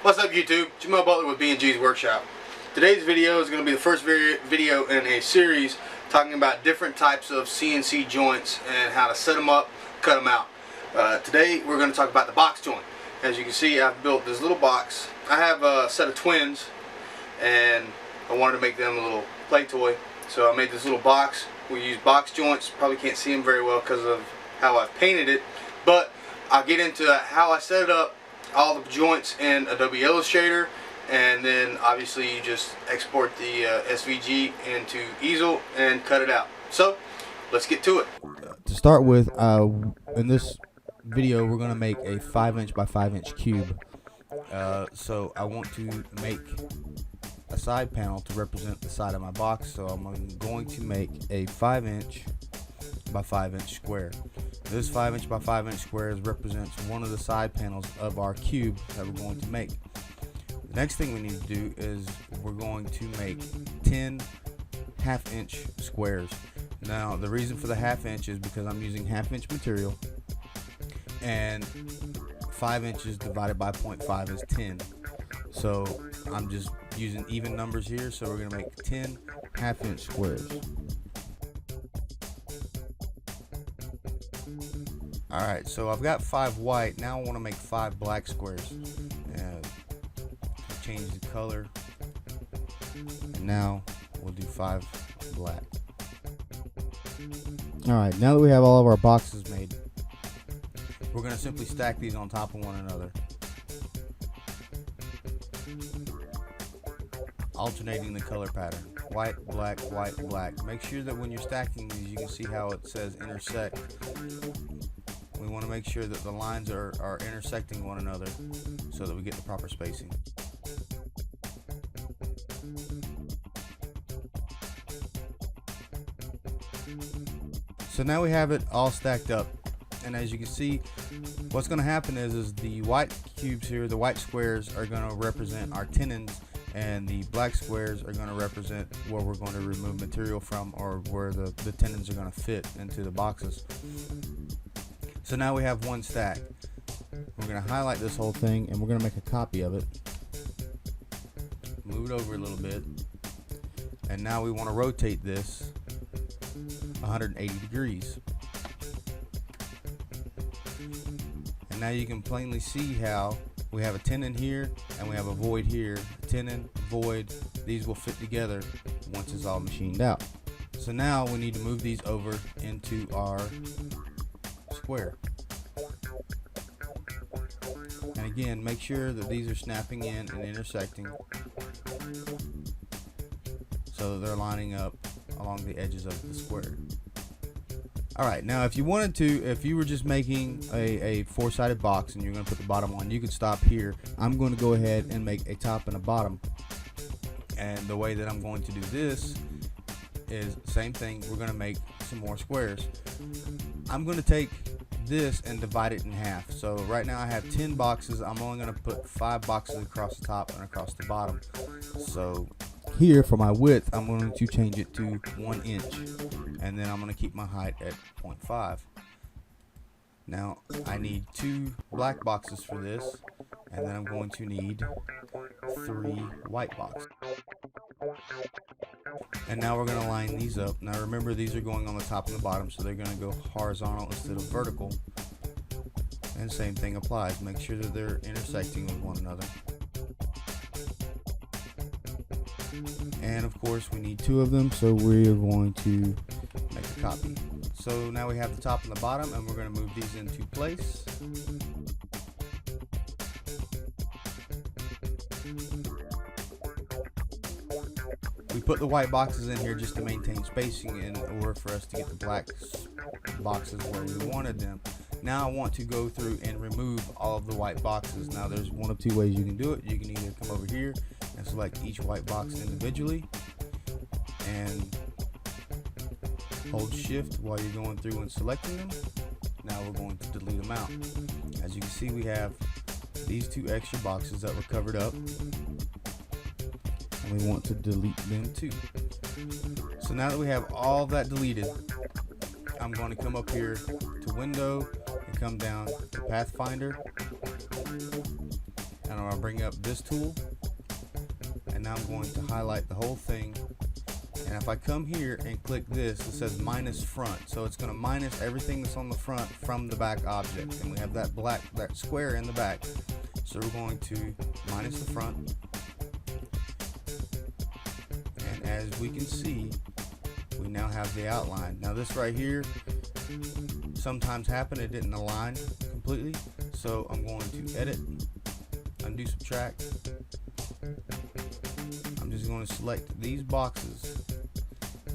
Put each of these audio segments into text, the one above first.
What's up YouTube? Jamal Butler with B&G's Workshop. Today's video is going to be the first video in a series talking about different types of CNC joints and how to set them up, cut them out. Today we're going to talk about the box joint. As you can see, I've built this little box. I have a set of twins and I wanted to make them a little play toy. So I made this little box. We use box joints. Probably can't see them very well because of how I've painted it, but I'll get into how I set it up, all the joints in Adobe Illustrator, and then obviously you just export the SVG into easel and cut it out. So let's get to it. To start with, in this video we're going to make a 5" by 5" cube. So I want to make a side panel to represent the side of my box, so I'm going to make a 5" by 5" square. This 5" by 5" square represents one of the side panels of our cube that we're going to make. The next thing we need to do is we're going to make 10 half-inch squares. Now the reason for the half-inch is because I'm using half-inch material, and 5 inches divided by 0.5 is 10. So I'm just using even numbers here, so we're going to make 10 half-inch squares. Alright, so I've got 5 white. Now I want to make 5 black squares. And change the color. And now we'll do 5 black. Alright, now that we have all of our boxes made, we're going to simply stack these on top of one another, alternating the color pattern. White, black, white, black. Make sure that when you're stacking these, you can see how it says intersect. We want to make sure that the lines are intersecting one another so that we get the proper spacing. So now we have it all stacked up, and as you can see, what's going to happen is the white cubes here, the white squares, are going to represent our tenons, and the black squares are going to represent where we're going to remove material from, or where the tenons are going to fit into the boxes. So now we have one stack. We're going to highlight this whole thing and we're going to make a copy of it. Move it over a little bit. And now we want to rotate this 180 degrees. And now you can plainly see how we have a tenon here and we have a void here. Tenon, void, these will fit together once it's all machined out. So now we need to move these over into our square. And again, make sure that these are snapping in and intersecting so that they're lining up along the edges of the square. Alright, now if you wanted to, if you were just making a 4-sided box and you're going to put the bottom on, you could stop here. I'm going to go ahead and make a top and a bottom. And the way that I'm going to do this is the same thing. We're going to make some more squares. I'm going to take this and divide it in half. So right now I have 10 boxes. I'm only going to put 5 boxes across the top and across the bottom. So here for my width, I'm going to change it to 1 inch, and then I'm going to keep my height at 0.5. Now I need 2 black boxes for this, and then I'm going to need 3 white boxes. And now we're going to line these up. Now remember, these are going on the top and the bottom, so they're going to go horizontal instead of vertical. And same thing applies. Make sure that they're intersecting with one another. And of course we need 2 of them, so we're going to make a copy. So now we have the top and the bottom, and we're going to move these into place. We put the white boxes in here just to maintain spacing in order for us to get the black boxes where we wanted them. Now I want to go through and remove all of the white boxes. Now there's one of 2 ways you can do it. You can either come over here and select each white box individually and hold shift while you're going through and selecting them. Now we're going to delete them out. As you can see, we have these 2 extra boxes that were covered up, and we want to delete them too. So now that we have all that deleted, I'm going to come up here to Window and come down to Pathfinder, and I'm going to bring up this tool, and now I'm going to highlight the whole thing. And if I come here and click this, it says minus front, so it's going to minus everything that's on the front from the back object, and we have that that square in the back, so we're going to minus the front. And as we can see, we now have the outline. Now this right here sometimes happen, it didn't align completely, so I'm going to edit, undo, subtract. I'm just going to select these boxes,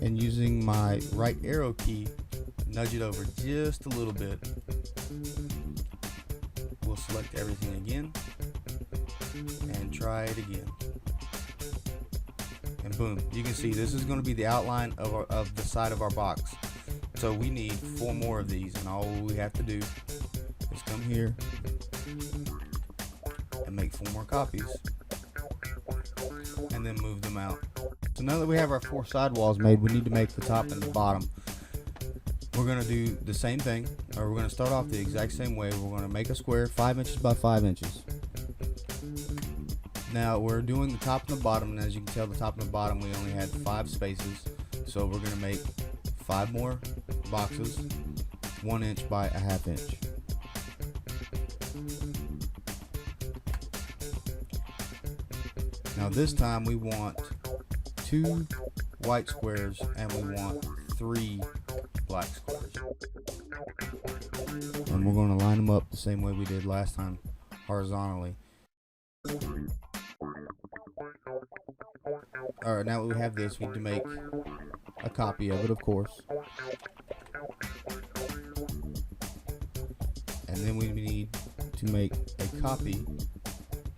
and using my right arrow key, nudge it over just a little bit. We'll select everything again and try it again, and boom, you can see this is going to be the outline of the side of our box. So we need 4 more of these, and all we have to do is come here and make 4 more copies, and then move them out. So now that we have our 4 sidewalls made, we need to make the top and the bottom. We're going to do the same thing, or we're going to start off the exact same way. We're going to make a square 5 inches by 5 inches. Now we're doing the top and the bottom, and as you can tell, the top and the bottom we only had 5 spaces, so we're going to make 5 more boxes 1 inch by 1/2 inch. Now this time we want 2 white squares and we want 3 black squares, and we're going to line them up the same way we did last time, horizontally. Alright, now that we have this, we need to make a copy of it, of course. And then we need to make a copy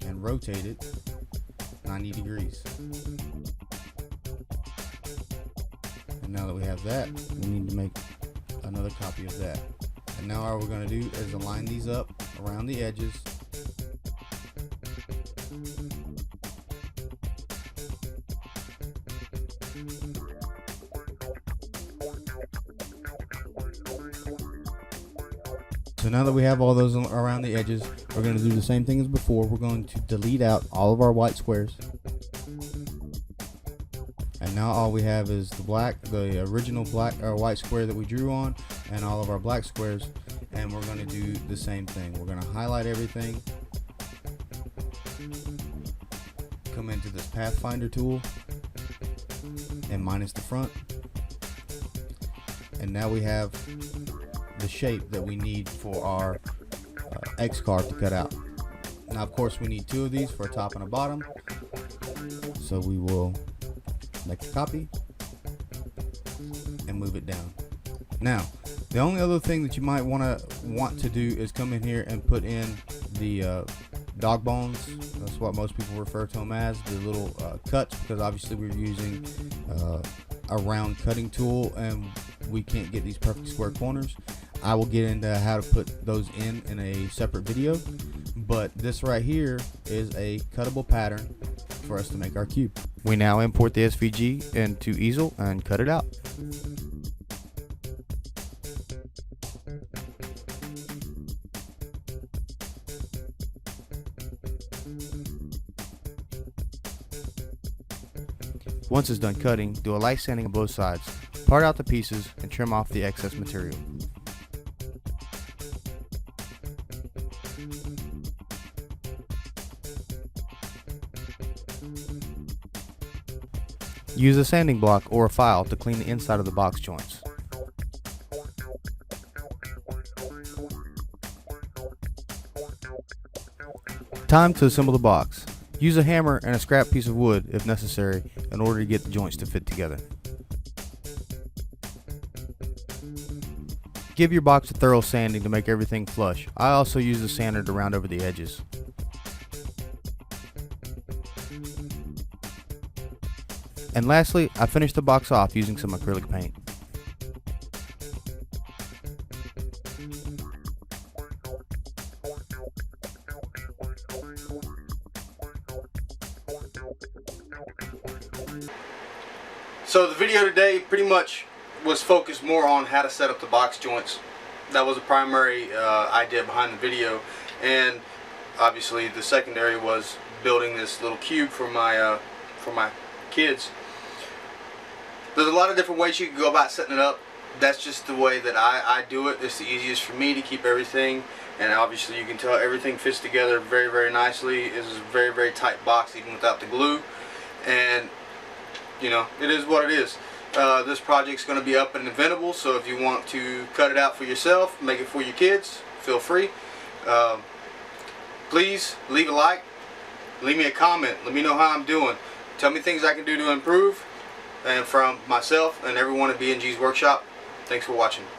and rotate it 90 degrees. And now that we have that, we need to make another copy of that. And now all we're going to do is align these up around the edges. So now that we have all those around the edges, we're going to do the same thing as before. We're going to delete out all of our white squares. And now all we have is the original black or white square that we drew on, and all of our black squares. And we're going to do the same thing. We're going to highlight everything. Come into this Pathfinder tool and minus the front. And now we have the shape that we need for our X carve to cut out. Now of course we need 2 of these for a top and a bottom, so we will make a copy and move it down. Now the only other thing that you might want to do is come in here and put in the dog bones. That's what most people refer to them as, the little cuts, because obviously we're using a round cutting tool and we can't get these perfect square corners. I will get into how to put those in a separate video, but this right here is a cuttable pattern for us to make our cube. We now import the SVG into easel and cut it out. Once it's done cutting, do a light sanding on both sides. Part out the pieces and trim off the excess material. Use a sanding block or a file to clean the inside of the box joints. Time to assemble the box. Use a hammer and a scrap piece of wood if necessary in order to get the joints to fit together. Give your box a thorough sanding to make everything flush. I also use a sander to round over the edges. And lastly, I finished the box off using some acrylic paint. So the video today pretty much was focused more on how to set up the box joints. That was the primary idea behind the video, and obviously the secondary was building this little cube for my kids. There's a lot of different ways you can go about setting it up. That's just the way that I do it. It's the easiest for me to keep everything, and obviously you can tell everything fits together very, very nicely. It is a very, very tight box even without the glue, and you know, it is what it is. This project's going to be up and inventable, so if you want to cut it out for yourself, make it for your kids, feel free. Please leave a like, leave me a comment, let me know how I'm doing, tell me things I can do to improve. And from myself and everyone at B&G's Workshop, thanks for watching.